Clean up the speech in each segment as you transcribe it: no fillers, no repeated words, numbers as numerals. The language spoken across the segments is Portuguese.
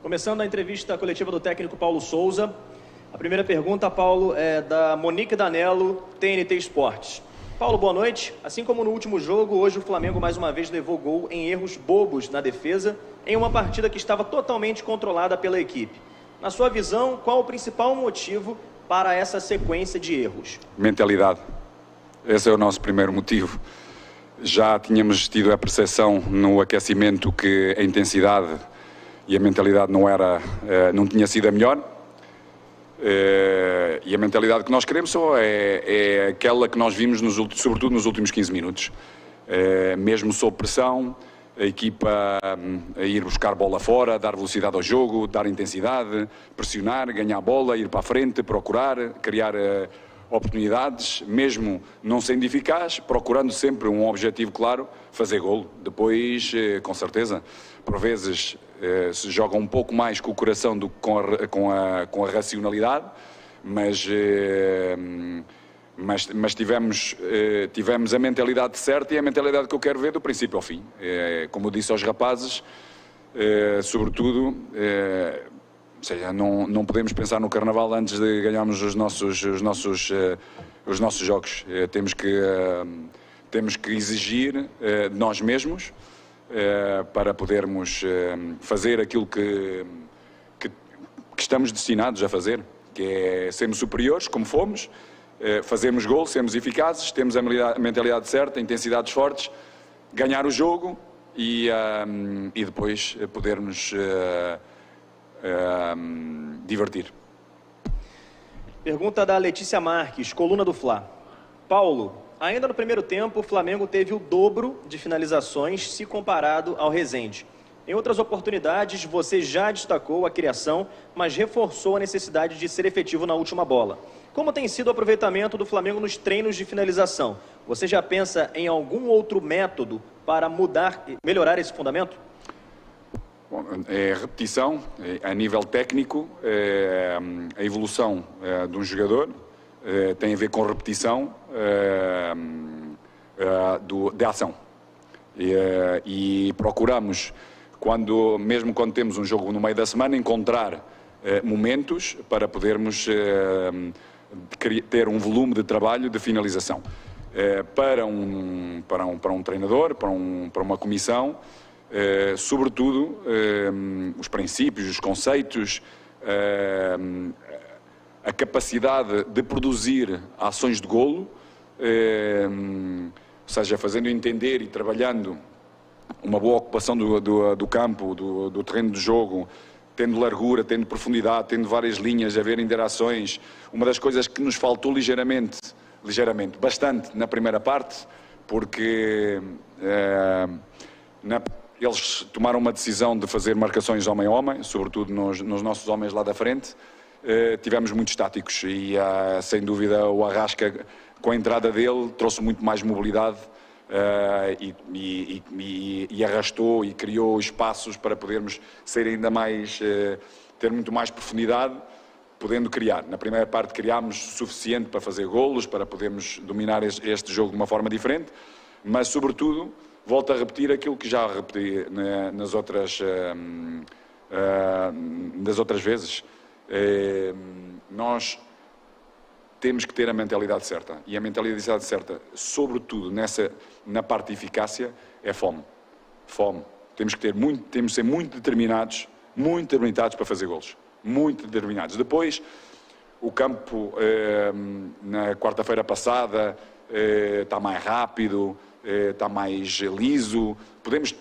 Começando a entrevista coletiva do técnico Paulo Souza. A primeira pergunta, Paulo, é da Monique Danello, TNT Esportes. Paulo, boa noite. Assim como no último jogo, hoje o Flamengo mais uma vez levou gol em erros bobos na defesa, em uma partida que estava totalmente controlada pela equipe. Na sua visão, qual o principal motivo para essa sequência de erros? Mentalidade. Esse é o nosso primeiro motivo. Já tínhamos tido a percepção no aquecimento que a intensidade e a mentalidade não tinha sido a melhor. E a mentalidade que nós queremos só é aquela que nós vimos, sobretudo nos últimos 15 minutos. Mesmo sob pressão, a equipa a ir buscar bola fora, dar velocidade ao jogo, dar intensidade, pressionar, ganhar bola, ir para a frente, procurar, criar oportunidades, mesmo não sendo eficaz, procurando sempre um objetivo claro, fazer golo. Depois, com certeza, por vezes se joga um pouco mais com o coração do que com a racionalidade, mas tivemos a mentalidade certa e a mentalidade que eu quero ver do princípio ao fim. Como eu disse aos rapazes, sobretudo, ou seja, não podemos pensar no Carnaval antes de ganharmos os nossos jogos. Temos que exigir de nós mesmos para podermos fazer aquilo que estamos destinados a fazer, que é sermos superiores, como fomos, fazermos gol, sermos eficazes, temos a mentalidade certa, intensidades fortes, ganhar o jogo e depois podermos divertir. Pergunta da Letícia Marques, coluna do Fla. Paulo, ainda no primeiro tempo, o Flamengo teve o dobro de finalizações se comparado ao Rezende. Em outras oportunidades, você já destacou a criação, mas reforçou a necessidade de ser efetivo na última bola. Como tem sido o aproveitamento do Flamengo nos treinos de finalização? Você já pensa em algum outro método para melhorar esse fundamento? Bom, repetição, a nível técnico, a evolução de um jogador tem a ver com repetição da ação. E procuramos, mesmo quando temos um jogo no meio da semana, encontrar momentos para podermos ter um volume de trabalho de finalização. Para um treinador, para uma comissão, sobretudo os princípios, os conceitos, a capacidade de produzir ações de golo, ou seja, fazendo entender e trabalhando uma boa ocupação do campo, do terreno de jogo, tendo largura, tendo profundidade, tendo várias linhas, haver interações. Uma das coisas que nos faltou bastante na primeira parte, porque eles tomaram uma decisão de fazer marcações homem a homem, sobretudo nos nossos homens lá da frente. Tivemos muito estáticos e sem dúvida o Arrasca, com a entrada dele, trouxe muito mais mobilidade e arrastou e criou espaços para podermos ser ainda mais, ter muito mais profundidade, podendo criar. Na primeira parte criámos suficiente para fazer golos, para podermos dominar este jogo de uma forma diferente, mas sobretudo volto a repetir aquilo que já repeti das outras vezes. Nós temos que ter a mentalidade certa, e a mentalidade certa, sobretudo na parte de eficácia, é fome. Temos que ser muito determinados para fazer golos, muito determinados. Depois, o campo na quarta-feira passada está mais rápido, está mais liso. Podemos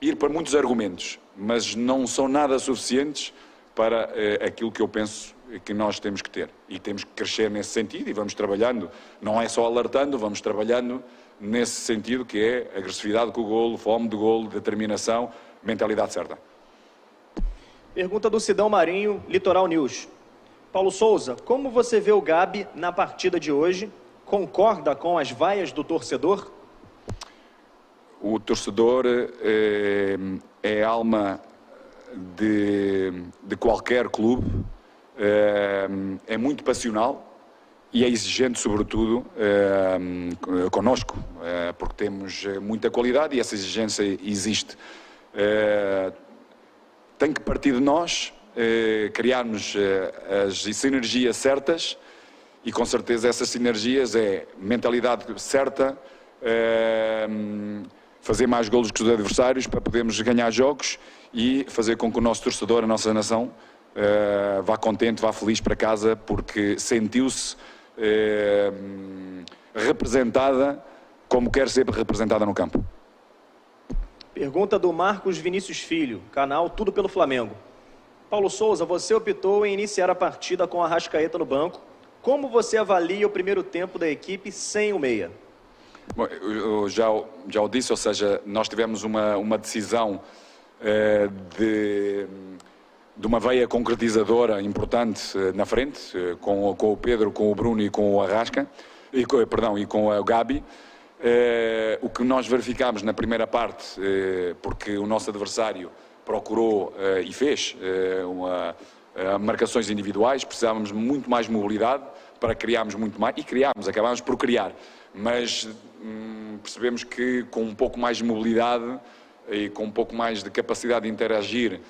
ir para muitos argumentos, mas não são nada suficientes para aquilo que eu penso que nós temos que ter. E temos que crescer nesse sentido e vamos trabalhando. Não é só alertando, vamos trabalhando nesse sentido, que é agressividade com o golo, fome de golo, determinação, mentalidade certa. Pergunta do Sidão Marinho, Litoral News. Paulo Souza, como você vê o Gabi na partida de hoje? Concorda com as vaias do torcedor? O torcedor é a alma de qualquer clube, é muito passional e é exigente, sobretudo, connosco, porque temos muita qualidade e essa exigência existe. tem que partir de nós, criarmos as sinergias certas, e com certeza essas sinergias é mentalidade certa, fazer mais golos que os adversários para podermos ganhar jogos e fazer com que o nosso torcedor, a nossa nação, vá contente, vá feliz para casa, porque sentiu-se representada como quer ser representada no campo. Pergunta do Marcos Vinícius Filho, canal Tudo pelo Flamengo. Paulo Souza, você optou em iniciar a partida com a Arrascaeta no banco. Como você avalia o primeiro tempo da equipe sem o meia? Bom, eu já o disse, ou seja, nós tivemos uma decisão de uma veia concretizadora importante na frente, com o Pedro, com o Bruno e com o Arrasca, e com o Gabi. O que nós verificámos na primeira parte, porque o nosso adversário procurou e fez marcações individuais, precisávamos muito mais mobilidade para criarmos muito mais, e acabámos por criar, mas percebemos que com um pouco mais de mobilidade e com um pouco mais de capacidade de interagir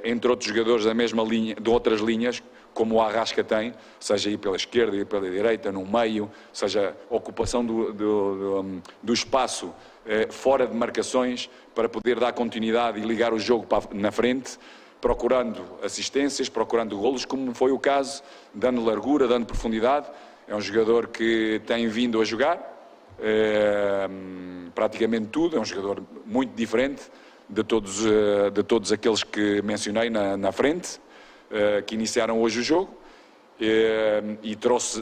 entre outros jogadores da mesma linha, de outras linhas, como o Arrasca tem, seja aí pela esquerda e pela direita, no meio, seja ocupação do espaço fora de marcações, para poder dar continuidade e ligar o jogo na frente, procurando assistências, procurando golos, como foi o caso, dando largura, dando profundidade. É um jogador que tem vindo a jogar praticamente tudo, é um jogador muito diferente de todos aqueles que mencionei na frente, que iniciaram hoje o jogo, e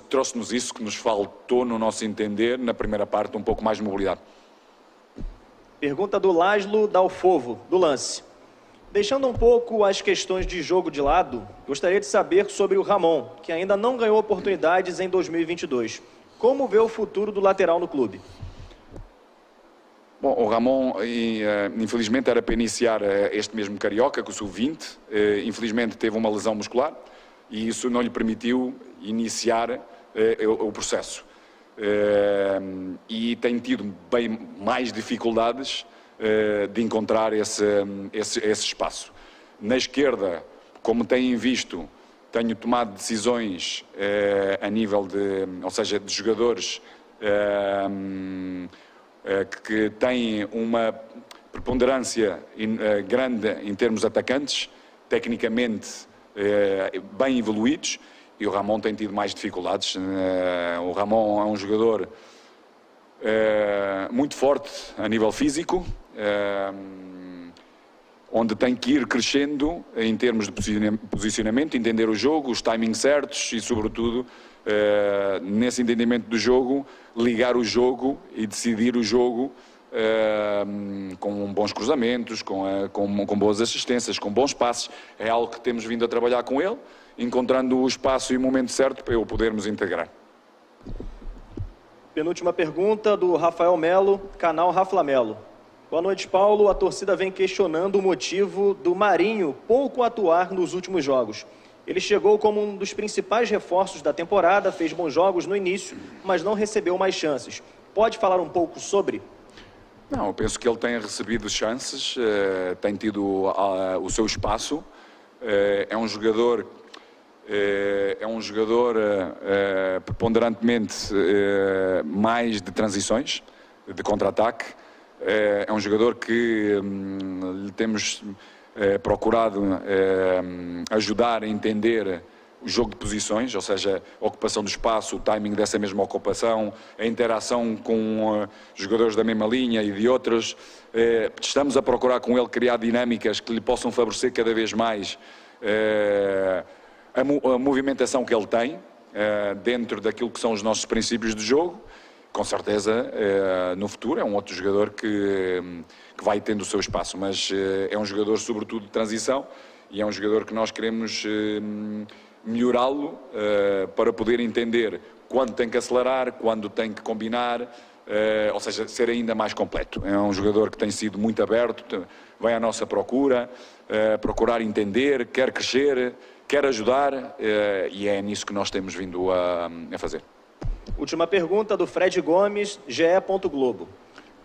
trouxe-nos isso que nos faltou, no nosso entender, na primeira parte, um pouco mais de mobilidade. Pergunta do Laszlo Dalfovo, do Lance. Deixando um pouco as questões de jogo de lado, gostaria de saber sobre o Ramon, que ainda não ganhou oportunidades em 2022. Como vê o futuro do lateral no clube? Bom, o Ramon, infelizmente, era para iniciar este mesmo Carioca, com o Sub-20. Infelizmente teve uma lesão muscular e isso não lhe permitiu iniciar o processo. E tem tido bem mais dificuldades de encontrar esse espaço. Na esquerda, como têm visto, tenho tomado decisões a nível de jogadores que têm uma preponderância grande em termos atacantes, tecnicamente bem evoluídos, e o Ramon tem tido mais dificuldades. O Ramon é um jogador muito forte a nível físico, onde tem que ir crescendo em termos de posicionamento, entender o jogo, os timings certos e, sobretudo, nesse entendimento do jogo, ligar o jogo e decidir o jogo com bons cruzamentos, com boas assistências, com bons passes. É algo que temos vindo a trabalhar com ele, encontrando o espaço e o momento certo para o podermos integrar. Penúltima pergunta do Rafael Melo, canal Rafa Melo. Boa noite, Paulo. A torcida vem questionando o motivo do Marinho pouco atuar nos últimos jogos. Ele chegou como um dos principais reforços da temporada, fez bons jogos no início, mas não recebeu mais chances. Pode falar um pouco sobre? Não, eu penso que ele tem recebido chances, tem tido o seu espaço. É um jogador preponderantemente mais de transições, de contra-ataque. É um jogador que lhe temos procurado ajudar a entender o jogo de posições, ou seja, a ocupação do espaço, o timing dessa mesma ocupação, a interação com jogadores da mesma linha e de outros. Estamos a procurar com ele criar dinâmicas que lhe possam favorecer cada vez mais a movimentação que ele tem dentro daquilo que são os nossos princípios de jogo. Com certeza, no futuro, é um outro jogador que vai tendo o seu espaço, mas é um jogador, sobretudo, de transição, e é um jogador que nós queremos melhorá-lo para poder entender quando tem que acelerar, quando tem que combinar, ou seja, ser ainda mais completo. É um jogador que tem sido muito aberto, vai à nossa procura, procurar entender, quer crescer, quer ajudar, e é nisso que nós temos vindo a fazer. Última pergunta do Fred Gomes, GE. Globo.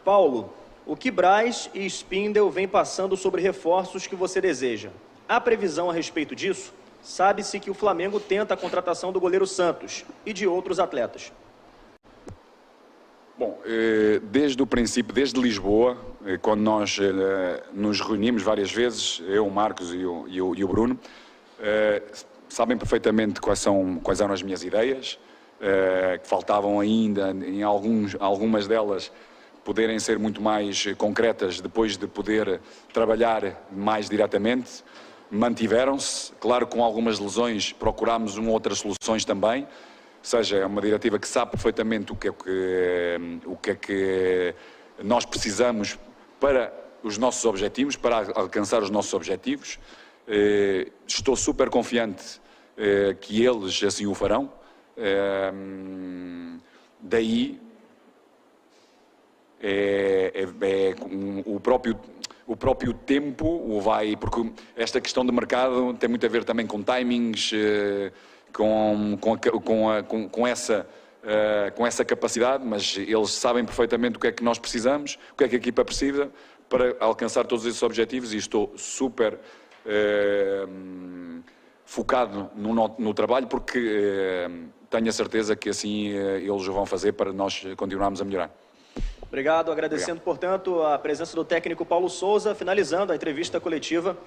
Paulo, O que Braz e Spindel vêm passando sobre reforços que você deseja? Há previsão a respeito disso? Sabe-se que o Flamengo tenta a contratação do goleiro Santos e de outros atletas. Bom, desde o princípio, desde Lisboa, quando nós nos reunimos várias vezes, eu, o Marcos e o Bruno, sabem perfeitamente quais eram as minhas ideias, que faltavam ainda, em algumas delas, poderem ser muito mais concretas depois de poder trabalhar mais diretamente. Mantiveram-se, claro, com algumas lesões, procurámos outras soluções também. Ou seja, é uma diretiva que sabe perfeitamente o que é que nós precisamos para os nossos objetivos, para alcançar os nossos objetivos. Estou super confiante que eles assim o farão. Daí o próprio tempo vai, porque esta questão de mercado tem muito a ver também com timings, com essa capacidade, mas eles sabem perfeitamente o que é que nós precisamos, o que é que a equipa precisa para alcançar todos esses objetivos, e estou super focado no trabalho, porque tenho a certeza que assim eles o vão fazer para nós continuarmos a melhorar. Obrigado, agradecendo, portanto, a presença do técnico Paulo Souza, finalizando a entrevista coletiva